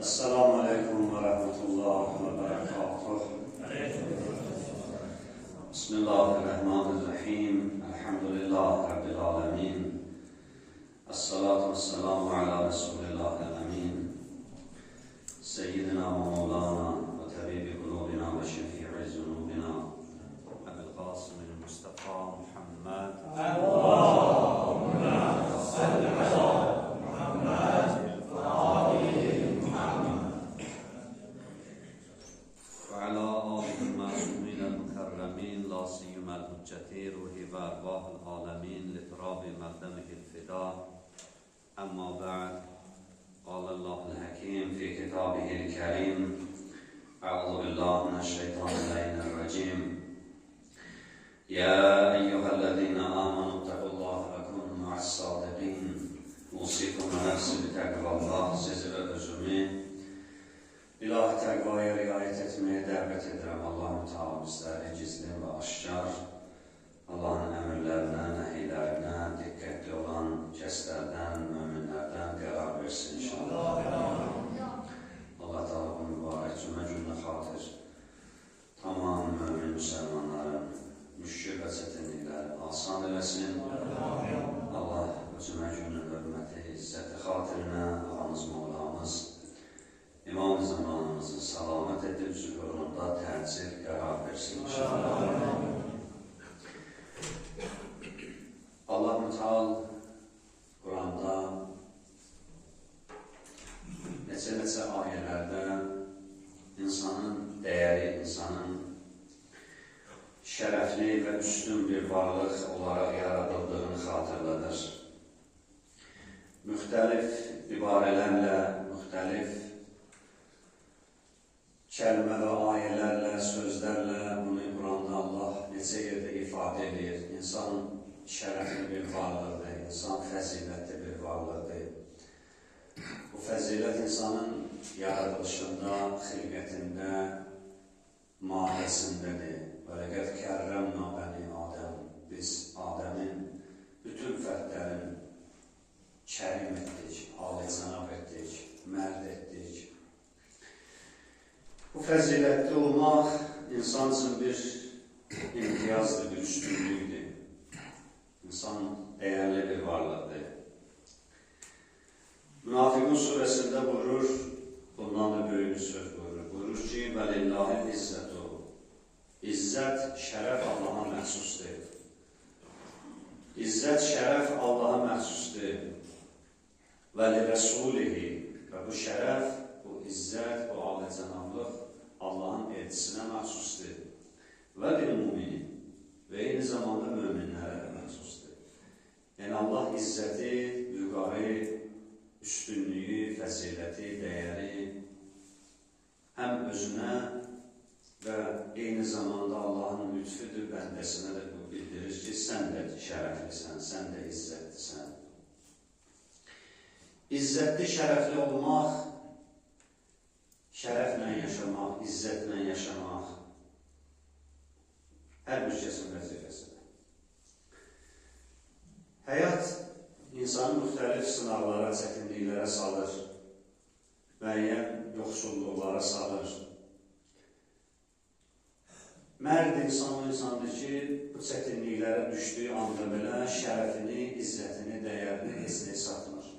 Esselamu Aleyküm ve Rahmetullahi ve Berekatuhu. Bismillahirrahmanirrahim. Elhamdülillahi Rabbil Alemin. Esselatu vesselamu ala Resulillahil Emin. Seyyidina ve Mevlana ve Tebibi kulubina ve şefi'i zunubina Ebil Qasimil Mustafa Muhammed. Allahümme salli ala Muhammed. وعلى آله المعصومين المكرمين لا سيما الحجة روح وأرواح العالمين لتراب مقدمه الفداء أما بعد قال الله الحكيم في كتابه الكريم أعوذ بالله من الشيطان اللعين الرجيم يا أيها الذين آمنوا اتقوا الله وكونوا مع الصادقين أوصيكم ونفسي بتقوى الله sizi ve özümü İlahi təqvaya riayət etməyə dəvət edirəm. Allah-u Teala bizləri gizli və aşkar Allahın əmrlərinə, nəhiylərinə diqqətli olan kəslərdən, möminlərdən qərar versin inşallah. Allah Teala bu mübarək cümə gününə xatir tamam mömin müsəlmanların müşkil və çətinlikləri asan eləsin. Allah bu cümə gününün hörməti, izzəti xatirinə ağamız, mağlamız, İmam zamanımızı salamet edib zühurunda təcil qərar versin inşallah. Allah-u Teala Quranda neçə ayələrdə insanın dəyəri, insanın şərəfli və üstün bir varlıq olaraq yaradıldığını xatırladır. Müxtəlif ibarələrlə, müxtəlif kəlmə və ayələrlə, sözlərlə bunu Quranda Allah necə yerdə ifadə edir. İnsan şərəfli bir varlıqdır, insan fəzilətli bir varlıqdır. Bu fəzilət insanın yaradılışında, xilqətində, mahiyəsindədir. Və ləqəd kərrəmnə bəni Adəm. Biz Adəmin bütün fərdlərin kərim etdik, alicənab etdik, mərd etdik. Bu fəzilətli olmaq insan üçün bir imtiyazdır, bir üstünlükdür. İnsan dəyərli bir varlıqdır. Münafiqun surəsində buyurur, bundan da böyük bir söz buyurur. Buyurur ki, vəlillahil izzətu. İzzət, şərəf Allaha məxsusdur. İzzət, şərəf Allaha məxsusdur. Vəli rəsulihi. Və bu şərəf, bu izzət, bu alicənablıq Allahın elçisinə məxsusdur. Və lil-müminin və eyni zamanda möminlərə də məxsusdur. Yəni Allah izzəti, vüqarı, üstünlüyü, fəziləti, dəyəri həm özünə və eyni zamanda Allahın lütfüdür, bəndəsinə də bu bildirir ki, sən də şərəflisən, sən də izzətlisən. İzzətli, şərəfli olmaq, şərəflə yaşamaq, izzətlə yaşamaq hər bir kəsin vəzifəsidir. Həyat insanı müxtəlif sınavlara, çətinliklərə salır, müəyyən yoxsulluqlara salır. Mərd insan o insandır ki, bu çətinliklərə düşdüyü anda belə şərəfini, izzətini, dəyərini heç nə satmır.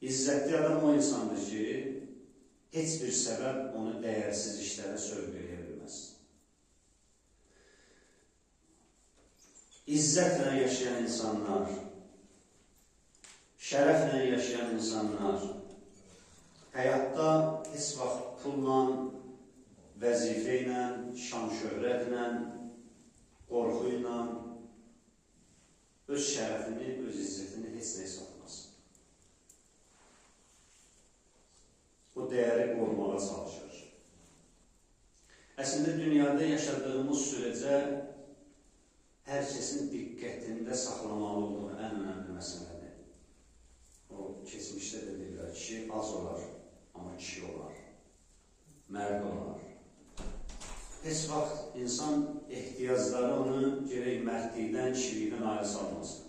İzzətli adam o insandır ki, heç bir səbəb onu dəyərsiz işlərə sövq edə bilməz. İzzətlə yaşayan insanlar, şərəflə yaşayan insanlar həyatda heç vaxt pulla, vəzifə ilə, şan-şöhrətlə, qorxu ilə öz şərəfini, öz izzətini heç nə satmaz. Bu dəyəri qorumağa çalışır. Əslində, dünyada yaşadığımız sürəcə hər kəsin diqqətində saxlamalı olduğu ən önəmli məsələdir. O, keçmişdə də deyirlər, kişi az olar, amma kişi olar, mərd olar. Heç vaxt insan ehtiyacları onu gerək mərdlikdən, kişilikdən ayrı salmasın.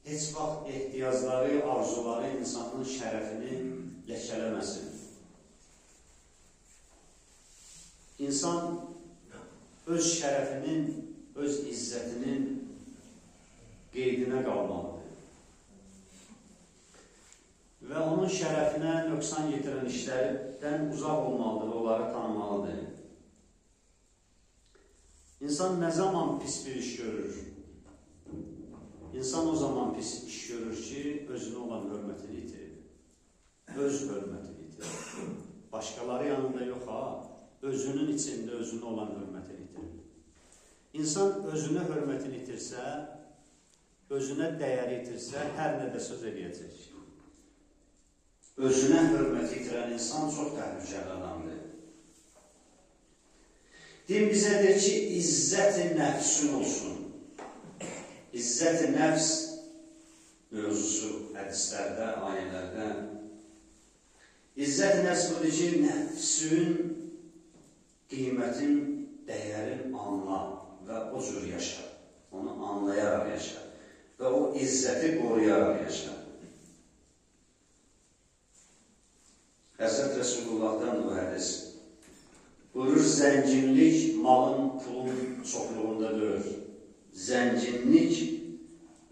Heç vaxt ehtiyacları, arzuları insanın şərəfini ləkələməsin. İnsan öz şərəfinin, öz izzətinin qeydinə qalmalıdır. Və onun şərəfinə nöqsan yetirən işlərdən uzaq olmalıdır, onları tanımalıdır. İnsan nə zaman pis bir iş görür? İnsan o zaman pis iş görür ki, özünə olan hörmətini itirir. Öz hörmətini itirir. Başqaları yanında yox ha, özünün içində özünə olan hörmətini itirir. İnsan özünə hörmətini itirsə, özünə dəyəri itirsə, hər nədə söz eləyəcək. Özünə hörməti itirən insan çox təhlükəli adamdır. Din bizə deyir ki, izzət-i nəfsün olsun. İzzət-i nəfs mövzusu hədislərdə, ayələrdə. İzzət-i nəfs budur ki, nəfsün qiymətin, dəyərin anla və o cür yaşa. Onu anlayaraq yaşa. Və o izzəti qoruyaraq yaşa. Həzrət Rəsulullah'dan bu hədis. Buyurur, zənginlik malın, pulun çoxluğunda deyil. Zənginlik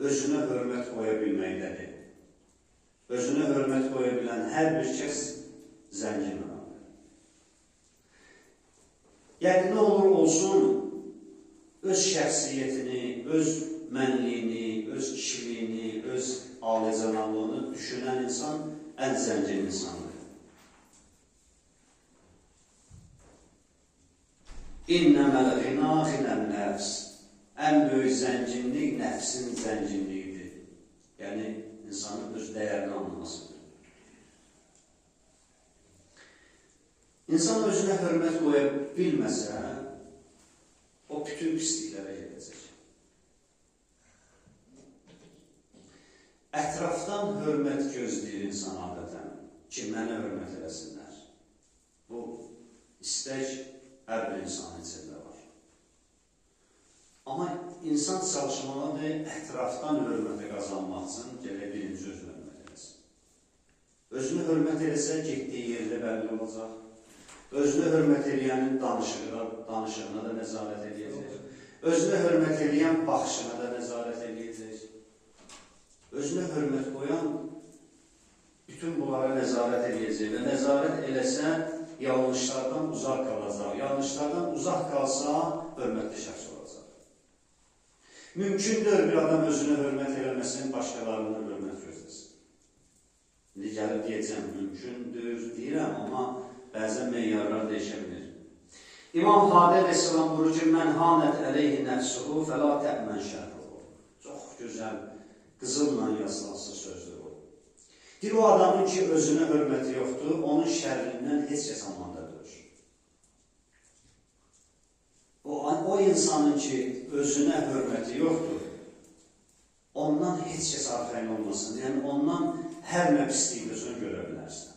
özünə hörmət qoya bilməkdədir. Özünə hörmət qoya bilən hər bir kəs zəngin adamdır. Yəni, nə olur olsun, öz şəxsiyyətini, öz mənliyini, öz kişiliyini, öz alicənallığını düşünən insan ən zəngin insandır. İnnəməl ğina xinən nəfs. Ən böyük zənginlik nəfsin zənginliyidir. Yəni, insanın öz dəyərini anlamasıdır. İnsan özünə hörmət qoya bilməsə, o bütün pisliklərə gedəcək. Ətrafdan hörmət gözləyir insan adətən ki, mənə hörmət eləsinlər. Bu istək hər bir insanın içində var. Amma insan çalışmalıdır, ətrafdan hörməti qazanmaq üçün gələk birinci özünə hörmət eləsin. Özünə hörmət eləsə, getdiyi yerdə bəlli olacaq. Özünə hörmət eləyənin danışığına da nəzarət eləyəcək. Özünə hörmət eləyən baxışına da nəzarət eləyəcək. Özünə hörmət qoyan bütün bunlara nəzarət eləyəcək və nəzarət eləsə, yanlışlardan uzaq qalacaq. Yanlışlardan uzaq qalsa, hörmətli şəxs olacaq. Mümkündür bir adam özünə hörmət eləməsin, başqalarına hörmət gözləsin. İndi gəlib deyəcəm, mümkündür deyirəm, amma bəzən meyyarlar değişə bilir. İmam Hadi Aleyhisselam buyurur ki, mən hanət əleyhi nəfsuhu fəla tə'mən şərruhu. Çox gözəl, qızılla yazılası sözdür o. Deyir, o adamın ki, özünə hörməti yoxdur, onun şərrindən heç kəs amanda deyir. O insanın ki, özünə hörməti yoxdur, ondan heç kəs arxayın olmasın. Yəni, ondan hər nə pisliyi gözünü görə bilərsən.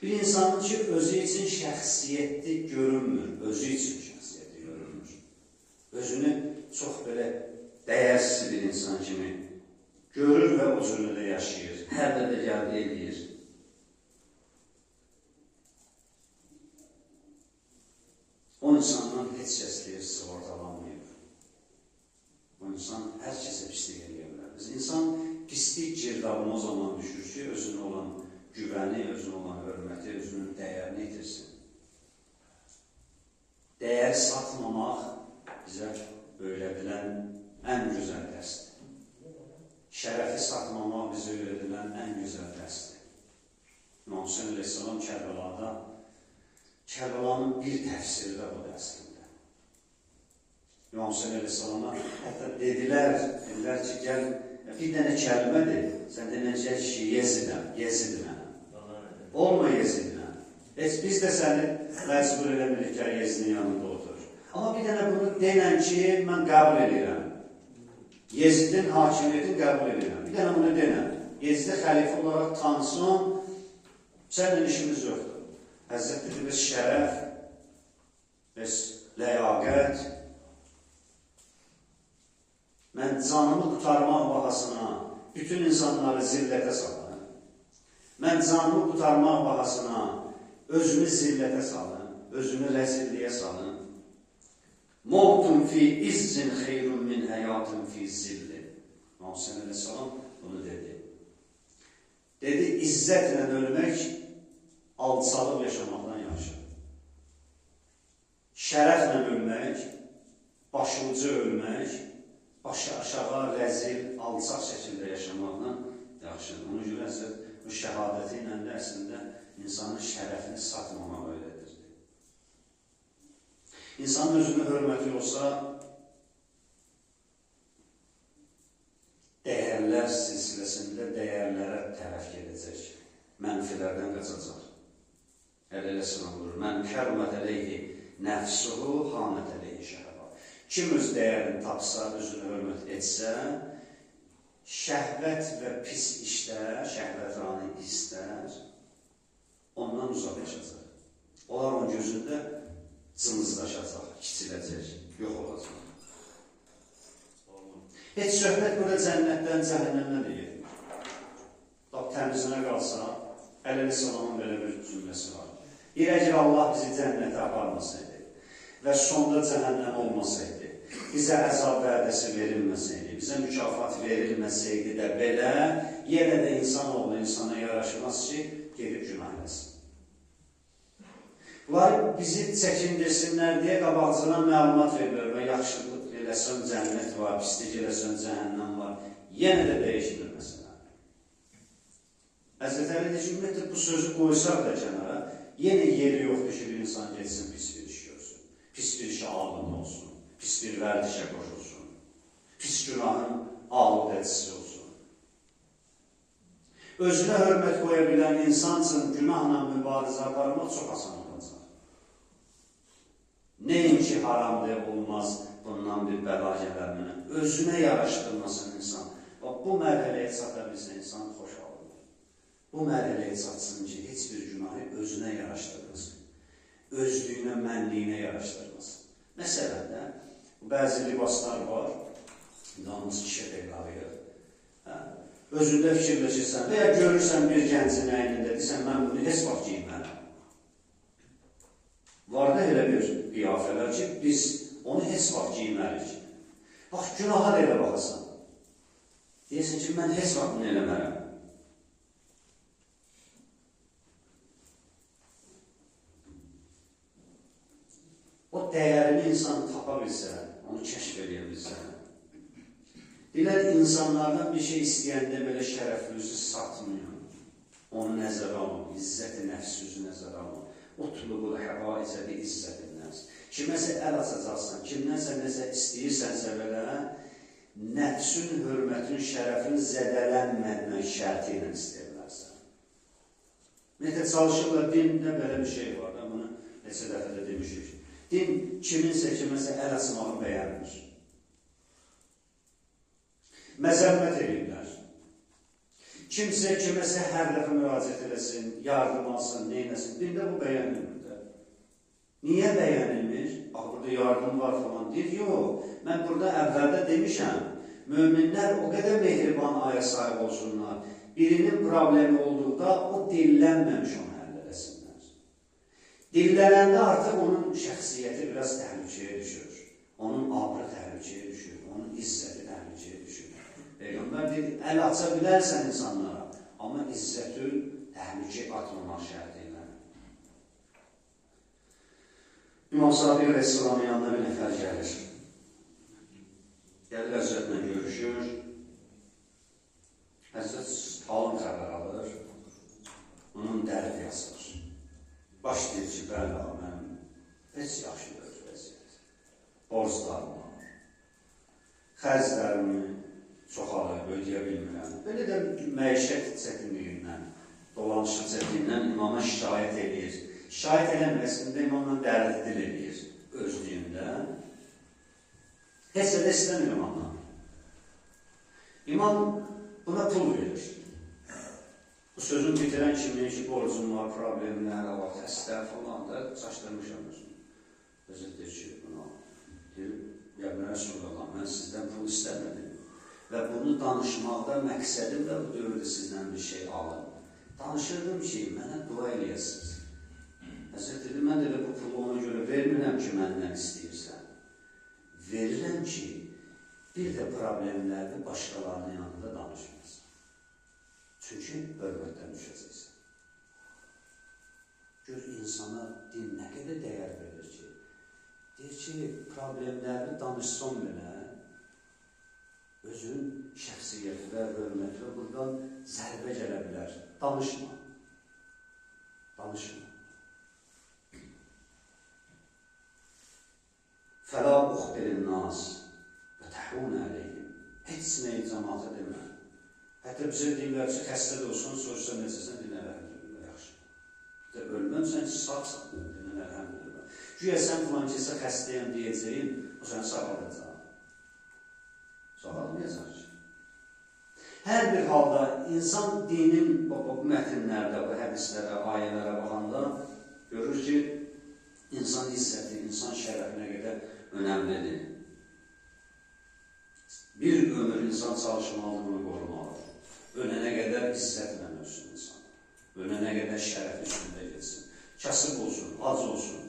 Bir insanın ki, özü üçün şəxsiyyəti görünmür, özü üçün şəxsiyyəti görünmür. Özünü çox belə dəyərsiz bir insan kimi görür və o cürünü də yaşayır, hər də gəldi eləyir. O insandan heç kəs deyir, sığortalanmayıb. O insan hər kəsə pislik eləyə bilər. İnsan pislik girdabına o zaman düşür ki, özünə olan güvəni, özünə olan hörməti, özünün dəyərini itirsin. Dəyəri satmamaq bizə öyrədilən ən gözəl dərsdir. Şərəfi satmamaq bizə öyrədilən ən gözəl dərsdir. İmam Hüseyin Aleyhisselam Kərbəlada, Kərbəlanın bir təfsiri də bu dərsində. İmam Hüseyin Aleyhisselama hətta dedilər ki, gəl, bir dənə kəlmədir, sən denəcək ki, Yezidəm. Olma Yezidəm. Heç biz də səni məcbur eləmirik ki, Yezidin yanında otur. Amma bir dənə bunu denən ki, mən qəbul edirəm. Yezidin hakimiyyətini qəbul edirəm. Bir dənə bunu denən. Yezidi xəlifə olaraq tanısın, səndən işimiz yoxdur. Həzrət dedi, biz şərəf, biz ləyaqət, mən canımı qutarmaq bahasına bütün insanları zillətə salarım. Mən canımı qurtarmaq bahasına özümü zillətə salın, özümü rəzilliyə salın. Mavtun fi izzin xeyrun min həyatın fi zilli. Muhammed Aleyhisselam bunu dedi. Dedi, izzətlə ölmək alçalıb yaşamaqdan yaxşıdır. Şərəflə ölmək, başıucu ölmək, başı aşağı, rəzil, alçaq şəkildə yaşamaqdan yaxşıdır. Ona görə bu şəhadəti ilə də əslində insanın şərəfini satmamaq öyrədir. İnsanın özünə hörməti olsa, dəyərlər silsiləsində dəyərlərə tərəf gedəcək, mənfilərdən qaçacaq. Elə sınaq olur. Mən kərmət əleyhi nəfsuhu, hanət əleyhi şəhəba. Kim öz dəyərini tapsa, özünə hörmət etsə, şəhvət və pis işlər, şəhvətrani istər, ondan uzaqlaşacaq. Onlar onun gözündə cımızlaşacaq, kiçiləcək, yox olacaq. Heç söhbət burada cənnətdən, cəhənnəmdən də getmir. Təmizine qalsa, Əleyhisselamın belə bir cümləsi var. Əgər Allah bizi cənnətə aparmasaydı və sonda cəhənnəm olmasaydı, bizə əzab vədəsi verilməsəydi, bizə mükafat verilməsəydi də belə, yenə də insanoğlu insana yaraşmaz ki, gedib günah eləsin. Bunlar bizi çəkindirsinlər deyə qabaqcıdan məlumat verirlər və yaxşılıq eləsən cənnət var, pislik eləsən cəhənnəm var. Yenə də dəyişmir məsələn. Həzrət Əli deyir ki, ümumiyyətlə bu sözü qoysaq da kənara, yenə yeri yoxdur ki, bir insan geçsin, pis bir iş görsün, pis bir işə alın olsun, pis bir vərdişə qoşulsun, pis günahın alıb edicisi olsun. Özünə hörmət qoya bilən insan üçün günahla mübarizə aparmaq çox asan olacaq. Neyinki haramdır, olmaz, bundan bir bəla gələr mənə. Özünə yaraşdırmasın insan. Bu mərhələyə çata bilsə insan xoş alır. Bu mərhələyə çatsın ki, heç bir günahı özünə yaraşdırmasın. Özlüyünə, mənliyinə yaraşdırmasın. Məsələn də, bəzi libaslar var, namus kişi deqlayır. Özündə fikirləşirsən və ya görürsən bir gəncin əynində, deyirsən, mən bunu heç vaxt giymərəm. Var da elə bir qiyafələr ki, biz onu heç vaxt giymərik. Bax, günaha da elə baxasan. Deyəsən ki, mən heç vaxt bunu eləmərəm. O dəyərini insan tapa bilsə, onu kəşf edə bilsə. Deyilər, insanlardan bir şey istəyəndə belə şərəflüsü satmıyor. Onu nəzərə alın, izzət-i nəfsüzü nəzərə alın. Utlubul həvaicə bi izzət-i nəfs. Kiməsə əl açacaqsan, kimdənsə nəsə istəyirsənsə belə, nəfsün, hörmətin, şərəfin zədələnmədən şərti ilə istəyirlərsən. Nətə çalışırlar, dində belə bir şey var, bunu neçə dəfə də demişik. Din kiminsə kiməsə əl açmağı bəyənmir. Məzəmmət edirlər. Kimsə kiməsə hər dəfə müraciət eləsin, yardım alsın, neynəsin. Dində bu bəyənilmir. Niyə bəyənilmir? Bax, burada yardım var falan deyir. Yox, mən burada əvvəldə demişəm, möminlər o qədər mehriban aya sahib olsunlar. Birinin problemi olduqda o dillənməmiş onu həll eləsinlər. Dillənəndə artıq onun şəxsiyyəti biraz təhlükəyə düşür. Onun abrı təhlükəyə düşür. Onun izzəti təhlükəyə düşür. Peyğəmbər deyir, əl aça bilərsən insanlara, amma izzətül təhlükə atmamaq şərti ilə. İmam Sadiq Aleyhisselamın yanına bir nəfər gəlir. Gəlir Həzrətlə görüşür. Həzrət halın xəbər alır. Onun dərdi yazılır. Baş deyir ki, bəli, mənim heç yaxşıdır vəziyyət. Borclarım var. Xərclərimi çoxalır, ödəyə bilmirəm. Belə də məişət çətinliyindən, dolanışıq çətinliyindən imama şikayət edir. Şikayət eləməsində imamla dərdi dil edir özlüyündə. Heç də istəmir imamdan. İmam buna pul verir. Bu sözün bitirən kimi ki, borcum var, problemlər, xəstə falan da çaşdırmışam özünü. Özür deyir ki, buna deyir, Yəbnə Rəsulullah, mən sizdən pul istəmədim. Və bunu danışmaqda məqsədim də bu dövrdə sizdən bir şey alın. danışırdım ki, mənə dua eləyəsiniz. Həzrət dedi, mən də bu pulu ona görə vermirəm ki, məndən istəyirsən. Verirəm ki, bir də problemləri başqalarının yanında danışmasın. Çünki hörmətdən düşəcəksən. Gör, insana din nə qədər dəyər verir ki, deyir ki, problemləri danışsan belə, özün şəxsiyyəti və hörməti və buradan zərbə gələ bilər. Danışma. Danışma. Fəla uxbirin nas və təhun əleyhim. Heç nəyi cəmaata demə. Hətta bizə deyirlər ki, xəstə də olsun, soruşsa necəsən, deyirlər, əlhəmdülillah, yaxşı. De, ölməmsən ki, sağsan, deyirlər, əlhəmdülillah. Güya sən filan kesə xəstəyəm deyəcəyin, o səni sağaldacaq. Sağalmayacaq ki. Hər bir halda insan dinin bu mətnlərdə, bu hədislərə, ayələrə baxanda görür ki, insan izzəti, insan şərəfinə qədər önəmlidir. Bir ömür insan çalışmalı bunu qorumalıdır. Ölənə qədər izzətlə ölsün insan. Ölənə qədər şərəfi üstündə geçsin. Kasıb olsun, ac olsun.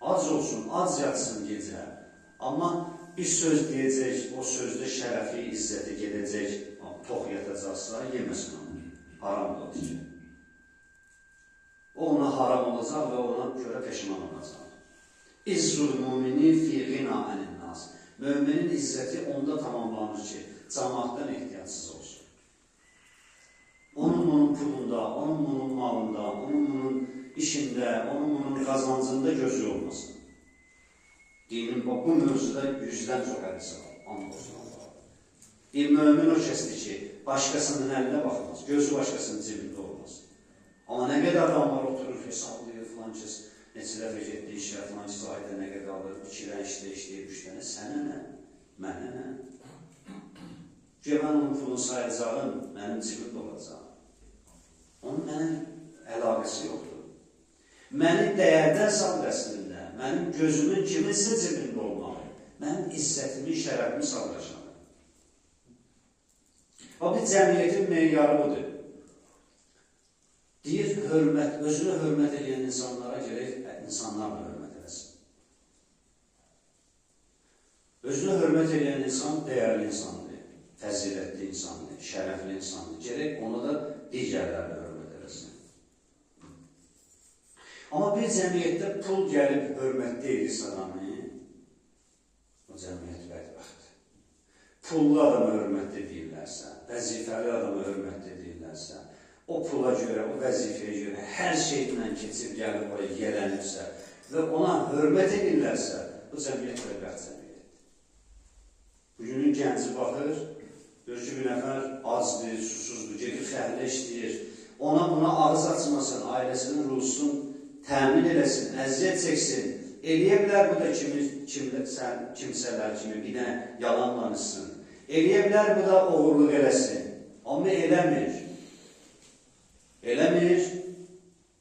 Ac olsun, ac yatsın gecə. Amma bir söz deyəcək, o sözdə şərəfi, izzəti gedəcək, tox yatacaqsa, yeməsin onu. Haram da olacaq. O ona haram olacaq və ona görə peşman olacaq. İzzul mümini fi ğina ənin nas. Müminin izzəti onda tamamlanır ki, cəmaatdan ehtiyatsız olsun. Onun pulunda, onun malında, onun işində, onun qazancında gözü olmasın. Dinin bu mövzuda 100-dən çox hədisi var. Bir mümin o kəsdir ki, başqasının əlinə baxmaz, gözü başqasının cibində olmaz. Amma nə qədər adamlar oturur, hesablayır, filan kəs, neçə dəfə getdi işə, filan kəs ayda nə qədər alır, 2 dənə işləyir, 3 dənə, sənə nə, mənə nə? Ki, mən onun pulunu sayacağım, mənim cibimdə olacaq. Onun mənə əlaqəsi yoxdur. Məni dəyərdən sal əslində, mənim gözümün kiminsə cibində olmalı, mənim izzətimi, şərəfimi sallaşmalı. O bir cəmiyyətin meyarı budur. Deyir, hörmət, özünə hörmət edən insanlara gerək, insanlarla hörmət eləsin. Özünə hörmət edən insan dəyərli insandır, fəzilətli insandır, şərəfli insandır. Gerək ona da digərlərlə hörmət eləsin. Amma bir cəmiyyətdə pul gəlib hörmət deyilirsə adamı, o cəmiyyət bədbəxtdir. Pullu adamı hörmət edirlərsə, vəzifəli adamı hörmət edirlərsə, o pula görə, o vəzifəyə görə hər şeydən keçib gəlib oraya gələnirsə və ona hörmət edirlərsə, bu cəmiyyət bədbəxt cəmiyyətdir. Bugünün gənci baxır, görür ki, bir nəfər azdır, susuzdur, gedir fəhlə işləyir, ona buna ağız açmasın, ailəsinin ruhsun təmin eləsin, əziyyət çəksin, eləyə bilər bu da kimsələr kimi bir də yalan danışsın, eləyə bilər bu da oğurluq eləsin, amma eləmir. Eləmir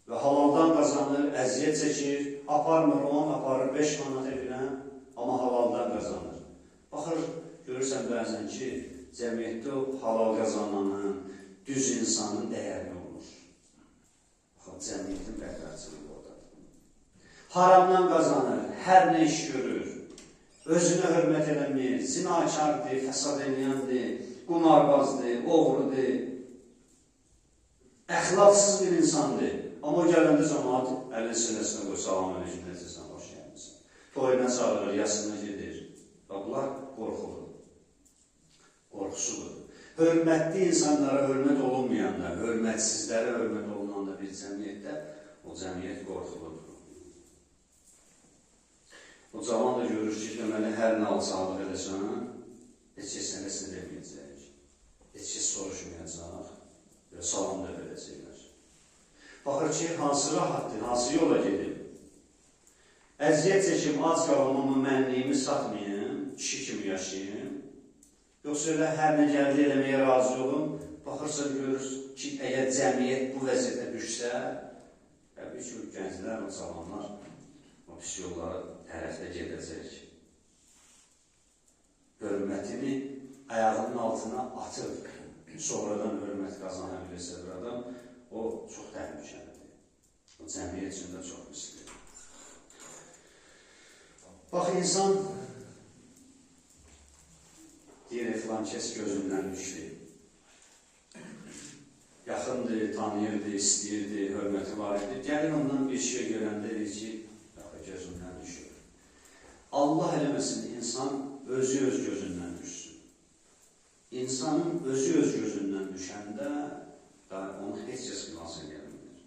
və halaldan qazanır, əziyyət çəkir, aparmır, 10 aparır, 5 manat edirəm, amma halaldan qazanır. Baxır, görürsən bəzən ki, cəmiyyətdə o halal qazananın, düz insanın dəyərini olur. Baxır, cəmiyyətin bədbəxtçiliyi oradadır. Haramdan qazanır, hər nə iş görür, özünə hörmət eləmir, zinakardır, fəsad eləyəndir, qumarbazdır, oğrudur, əxlaqsız bir insandır. Amma o gələndə cəmaat əlin sinəsinə qoy, salam əleykum, necəsən, hoş gəlmişsən. Toyuna çağırır, yasına gedir. Və bunlar qorxudur. Qorxusudur. Hörmətli insanlara hörmət olunmayanda, hörmətsizlərə hörmət olunanda bir cəmiyyətdə, o cəmiyyət qorxuludur. O zaman da görür ki, deməli, hər nə alçalıq edəsən, heç kəs sənəsinə deməyəcək, heç kəs soruşmayacaq. Və salam da verəcəklər. Baxır ki, hansı rahatdır, hansı yola gedim? Əziyyət çəkim, ac qalımımı, mənliyimi satmayayım, kişi kimi yaşayayım. Yoxsa elə hər nə gəldi eləməyə razı olun. Baxırsan, görür ki, əgər cəmiyyət bu vəziyyətə düşsə, bir ki, gənclər, o zamanlar o pis yolları tərəfdə gedəcək. Hörmətini ayağının altına atır. Sonradan hörmət qazana bilirsə bir adam, o çox təhlükəlidir. O cəmiyyət üçün də çox risklidir. Bax, insan deyir, filan kəs gözündən düşdü. Yaxındır, tanıyırdı, istəyirdi, hörməti var idi. Gəlir ondan bir şey görəndə deyir ki, gözündən düşür. Allah eləməsin, insan özü öz gözündən düşsün. İnsanın özü öz gözündən düşəndə onu heç kəs xilas edilmir.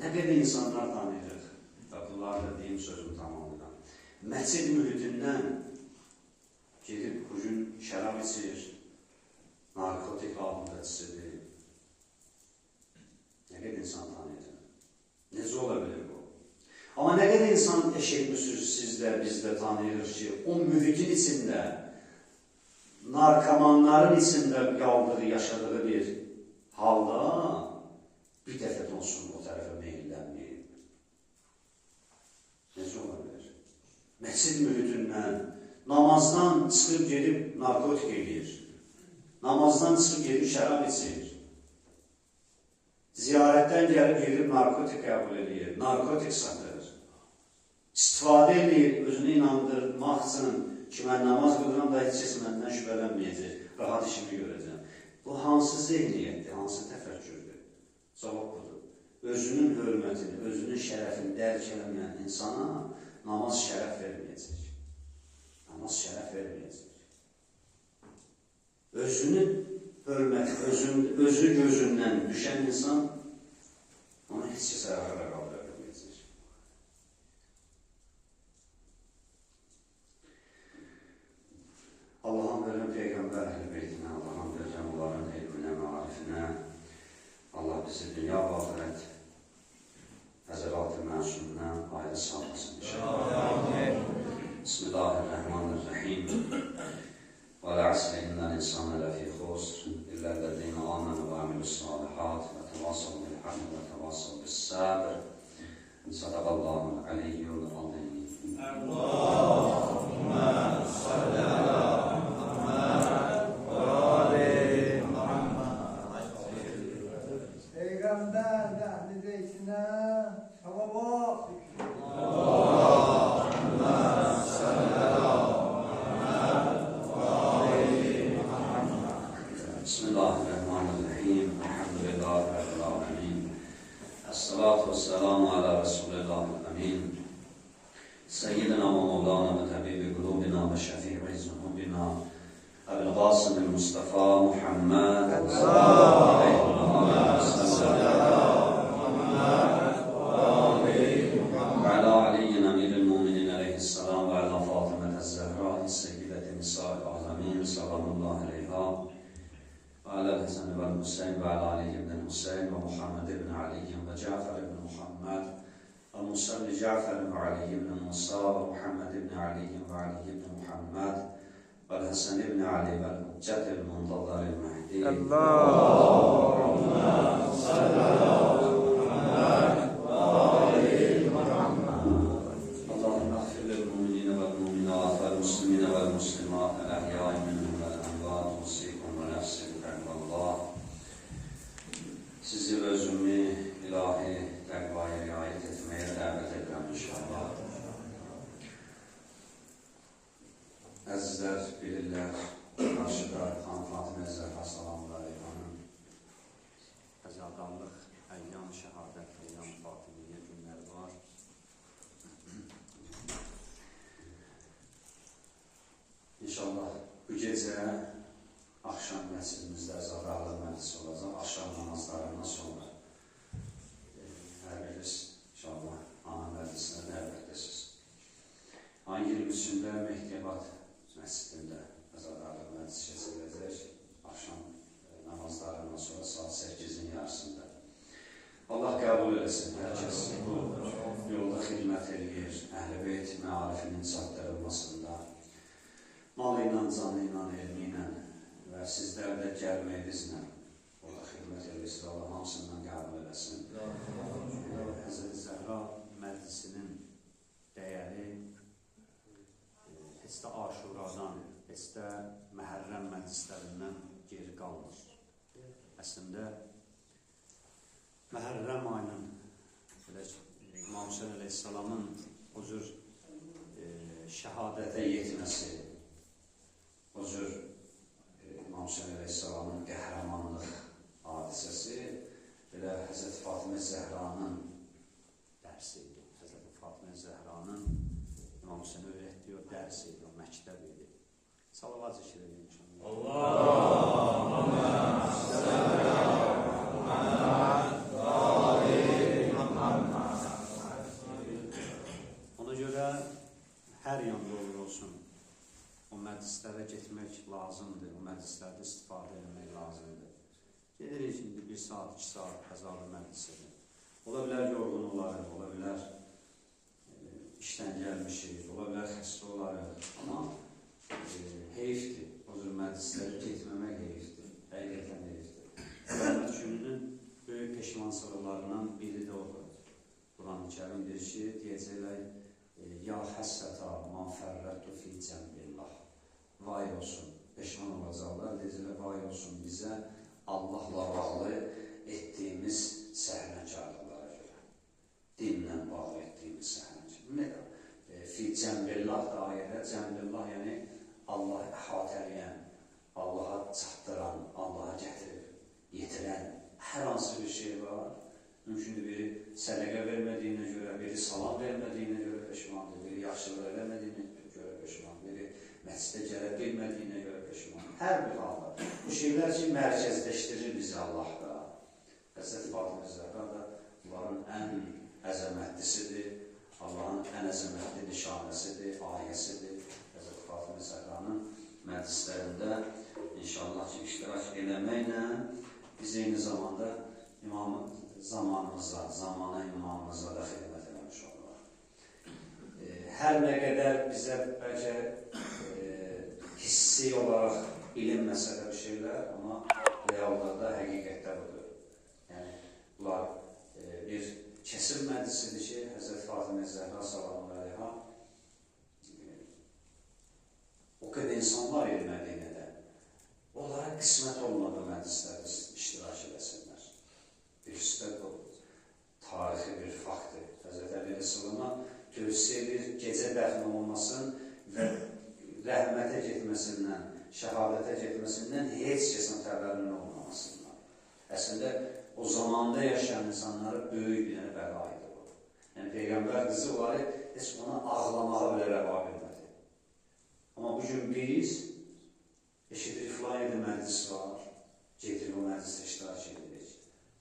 Nə qədər insanlar tanıyırıq. Bunlar da deyim sözümü tamamlayıram. Məscid mühitindən gedib bu gün şərab içir, narkotik alıntıcısıdır. Nə qədər insan tanıyır? Necə ola bilir bu? Amma nə qədər insan eşitmişsiniz siz də, biz də tanıyırıq ki, o mühitin içində, narkomanların içində qaldığı, yaşadığı bir halda bir dəfə də olsun o tərəfə meyillənməyib. Necə ola bilir? Məscid mühitindən, namazdan çıxıb gedib narkotik edir. Namazdan çıxıb gedib şərab içir. Ziyarətdən gəlib gedib narkotik qəbul edir, narkotik satır. İstifadə edir, özünü inandırmaq üçün ki, mən namaz qılıram da heç kəs məndən şübhələnməyəcək, rahat işimi görəcəm. Bu hansı zehniyyətdir, hansı təfəkkürdür? Cavab budur. Özünün hörmətini, özünün şərəfini dərk eləməyən insana namaz şərəf verməyəcək. Namaz şərəf verməyəcək. Özünün hörməti, özü gözündən düşən insan onu heç kəs ayağa qaldıra bilməyəcək. Allah'ın verilən Peyğəmbər əhl-i beytinə, Allah'ın verilən onların elminə, marifinə, Allah bizi dünya və axirət əzəlat-ı məsumundan ayrı salmasın inşallah. Bismillahirrahmanirrahim. وَالْعَصْرِ إِنَّ الْإِنسَانَ لَفِي خُسْرٍ إِلَّا الَّذِينَ آمَنُوا وَعَمِلُوا الصَّالِحَاتِ وَتَوَاصَوْا بِالْحَقِّ وَتَوَاصَوْا بِالصَّبْرِ صدق الله العلي العظيم. اللهم صل على محمد وآل محمد. Peygamber ehli beytine salavat. Bismillahirrahmanirrahim. Elhamdülillahi Rabbil alemin. Esselatu vesselamu ala Resulillahil amin. Seyyidina ve Mevlana ve Tabibi kulubina ve şefi'i zuhubina Ebil Qasim Mustafa Muhammed sallallahu aleyhi ve sellem ve ala aliyyin emiril muminin aleyhisselam ve ala Fatıma Zehra seyyideti nisa'il alemin sallallahu aleyha وعلى الحسن والحسين وعلى علي بن الحسين ومحمد بن علي وجعفر بن محمد وموسى بن جعفر وعلي بن موسى ومحمد بن علي وعلي بن محمد والحسن بن علي والحجة المنتظر المهدي. اللهم صل على محمد وآل محمد. اللهم اغفر للمؤمنين والمؤمنات والمسلمين والمسلمات الأحياء منهم والأموات وصيكم ونفسكم. Sizi ve özümü ilahi təqvaya riayət etməyə dəvət edirəm inşallah. Əzizlər bilirlər, qarşıda xanım Fatimə Zəhra salamlar eyvanın əzadanlıq, əyyam, şəhadət, əyyam, Fatimiyyə günləri var. İnşallah bu gecə akşam məscidimizdə Zahralı məclisi olacaq, akşam namazlarından sonra hər biriniz inşallah ana məclisinə dəvətdəsiniz. Ayın 23-də Mehdiyabat məscidində Zahralı məclisi keçiriləcək, akşam namazlarından sonra saat 8-in yarısında. Allah qəbul eləsin, hər kəs bu yolda xidmət edir, Əhl-i Beyt məarifinin çatdırılmasında, mal ilə, canı ilə, elmi ilə və sizlər də gəlməyinizlə orada xidmət edirsiniz, Allah hamısından qəbul eləsin. Həzrəti Zəhra məclisinin dəyəri heç də Aşuradan, heç də Məhərrəm məclislərindən geri qalmır. Əslində Məhərrəm ayının İmam Hüseyin Aleyhisselamın o cür şəhadətə yetməsi, o cür İmam Hüseyin Aleyhisselamın qəhrəmanlıq hadisəsi belə Həzrəti Fatimə Zəhranın dərsi idi. Həzrəti Fatimə Zəhranın İmam Hüseyin öyrətdiyi o dərs idi, o məktəb idi. Salavat zikr edin inşallah. Allahümme ona görə hər yanda olur olsun, o məclislərə getmək lazımdır, o məclislərdə istifadə etmək lazımdır. Gedirik şimdi 1 saat, 2 saat həzarlı məclisədir. Ola bilər yorğun olarıq, ola bilər işdən gəlmişik, ola bilər xəstə olarıq, amma heyifdir, o cür məclislərə getməmək heyifdir, həqiqətən heyifdir. Qiyamət gününün böyük peşmansılıqlarından biri də odur. Quran-ı Kərim deyir ki, deyəcəklər, ya həssəta man fərrəttu fi cəmbillah. Vay olsun, peşman olacaqlar, deyəcəklər, vay olsun bizə Allahla bağlı etdiyimiz səhrənkarlıqlara görə. Dinlə bağlı etdiyimiz səhrənkarlıqlara. Nədir? Fi cəmbillah da ayədə, cəmbillah yəni Allahı əhatələyən, Allaha çatdıran, Allaha gətirib, yetirən hər hansı bir şey var. Mümkündür biri sədəqə vermədiyinə görə, biri salam vermədiyinə görə peşmandır, biri yaxşılıq eləmədiyinə görə peşmandır, biri məscidə gələ bilmədiyinə görə peşmandır. Hər bir halda. Bu şeylər ki, mərkəzləşdirir bizi Allahda. Həzrəti Fatimə Zəhra da bunların ən əzəmətlisidir, Allahın ən əzəmətli nişanəsidir, ayəsidir. Həzrəti Fatimə Zəhranın məclislərində inşallah ki, iştirak eləməklə biz eyni zamanda zamanımıza, zamana imamımıza da xidmət eləmiş olurlar. Hər nə qədər bizə bəlkə hissi olaraq bilinməsə də bir şeylər, amma reallarda həqiqətdə budur. Yəni, bunlar bir kəsim məclisidir ki, Həzrəti Fatimə Zəhra sallallahu əleyha o qədər insanlar ermədiyinə də onlara qismət olmadığı məclislərdə iştirak edəsinlər. Birisi də bu tarixi bir faktdır. Həzrəti Əleyhisselama tövsiyə edir, gecə dəfn olmasın və rəhmətə getməsindən, şəhadətə getməsindən heç kəsin xəbərinin olmamasından. Əslində, o zamanda yaşayan insanlara böyük bir bəla idi bu. Yəni, Peyğəmbər qızı onları heç ona ağlamağa belə rəva bilmədi. Amma bugün biz eşidirik, filan yerdə məclis var, gedirik o məclisdə iştirak edirik.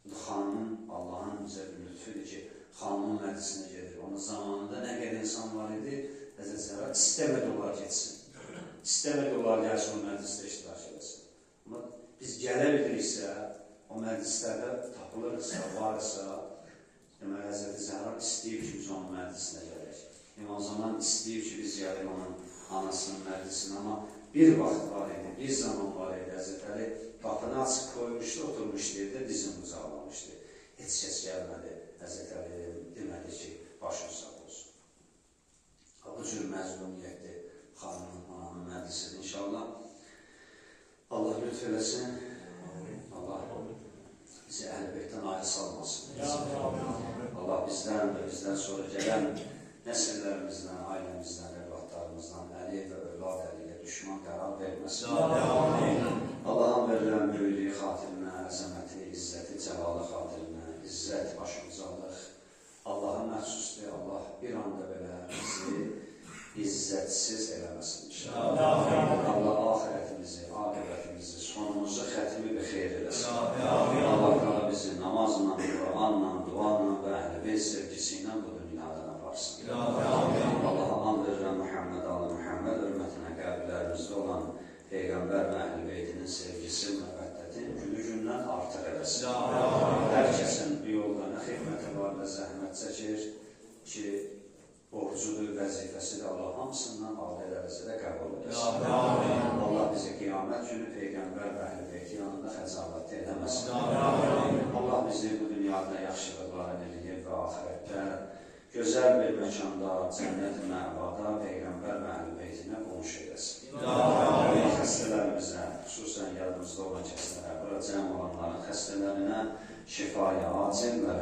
Xanımın, Allahın bizə bir lütfüdür ki, xanımın məclisinə gedir. Onun zamanında nə qədər insan var idi, Həzrət Zəhra istəmədi onlar getsin. İstəmədi onlar gəlsin o məclisdə iştirak edəsin. Amma biz gələ biliriksə, o məclislərdə tapılırsa, varsa, deməli, Həzrət Zəhra istəyib ki, biz onun məclisinə gələk. O zaman istəyib ki, biz gələk onun anasının məclisinə. Amma bir vaxt var idi, bir zaman var idi, Həzrət Əli qapını açıq koymuşdu, oturmuşdu yerdə, dizini qucaqlamışdı. Heç kəs gəlmədi, Həzrət Əli demədi ki, başın sağ olsun. Bu cür məzlumiyyətdir xanımın, anamın məclisidir. İnşallah Allah lütf eləsin, Allah bizi əhl-beytdən ayrı salmasın. Allah bizdən və bizdən sonra gələn nəsillərimizdən, ailəmizdən, evlatlarımızdan, əli və övlad əliyə düşman qərar verməsin. Allah'ın verilən böyüklüyü xatirinə, əzəməti, izzəti, cəlalı xatirinə, izzət, başımızalıq Allah'a məxsusdur. Allah bir anda belə bizi izzətsiz eləməsin inşallah. Allah ahirətimizi, aqibətimizi, sonumuzu xətimi bir xeyr eləsin. Allah qala bizi namazla, Qur'anla, duanla və əhl-i sevgisi ilə bu dünyadan aparsın. Allah'a and verirəm Muhammed, Ali Muhammed hörmətinə qəlblərimizdə olan Peyğəmbər və əhl-i beytinin sevgisi, müvəddəti günü-gündən artıq eləsin. Hər kəsin bu yolda nə xidməti var və zəhmət çəkir ki, borcudur, vəzifəsidir. Allah hamısından ali dərəcədə qəbul edesin. Allah bizi qiyamət günü Peyğəmbər və əhl-i beyti yanında xəcalət eləməsin. Allah bizi bu dünyada yaxşılıqların eləyib və ahirətdə gözəl bir məkanda, cənnət-i məvada Peyğəmbər və əhl-i beytinə qonşu edəsin. Xəstələrimizə, xüsusən yadımızda olan kəslərə, burada cəm olanların xəstələrinə şifaya acil və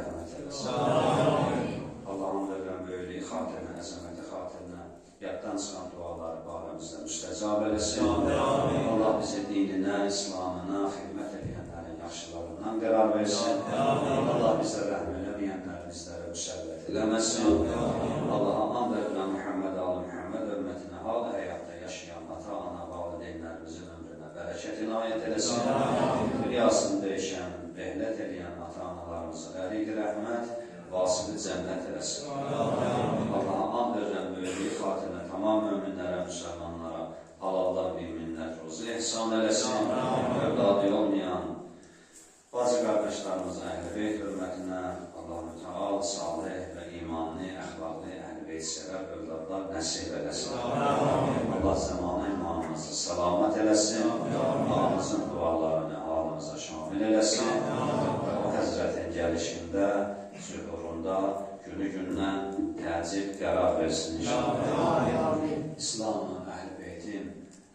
əzəməti xatirinə yaddan çıxan duaları barəmizdə müstəcab eləsin. Allah bizi dininə, İslamına xidmət edənlərin yaxşılarından qərar versin. Allah bizə rəhm eləməyənləri bizlərə müsəllət eləməsin. Allah'a and edirəm Muhammed Ali Muhammed hörmətinə hal həyatda yaşayan ata-ana, valideynlərimizin ömrünə bərəkət inayət eləsin. Dünyasını dəyişən, rəhlət edən ata-analarımızı ərik rəhmət, vasılı cənnət eləsin. Allah'a and edirəm böyüklük xatirinə tamam möminlərə, müsəlmanlara halallar bir minnət ruzu ehsan eləsin. Övladı olmayan bacı qardaşlarımızın əhl-i beyt hörmətinə Allah-u Teala salih və imanlı, əxlaqlı, əhl-i beyt sevər övladlar nəsib eləsin. Allah zamanı imanımızı salamat eləsin. Ağımızın dualarını halımıza şamil eləsin. Və o Həzrətin gəlişində, zühurunda, günü-gündən təcib qərar versin inşallah. İslamın, əhl-i beytin,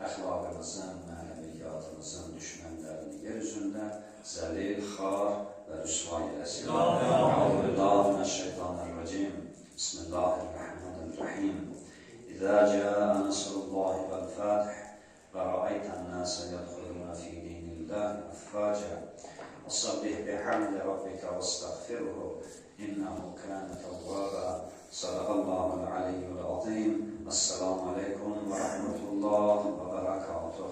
əxlaqımızın, mənəviyyatımızın düşmənlərini yer üzündə zəlil, xar və rüsva eləsin. Euzubillahimineşşeytanirracim. Bismillahirrahmanirrahim. İzâ câ'a nasrullahi vel fâtih ve ra'ayten nâse yedhulûne fî dînillâhi affâca. Fasabbih bihamdi rabbike vestağfirhu innehu kâne tevvâba. Sadakallahul aliyyul azîm. Esselamu aleyküm ve rahmetullah ve berekatuhu.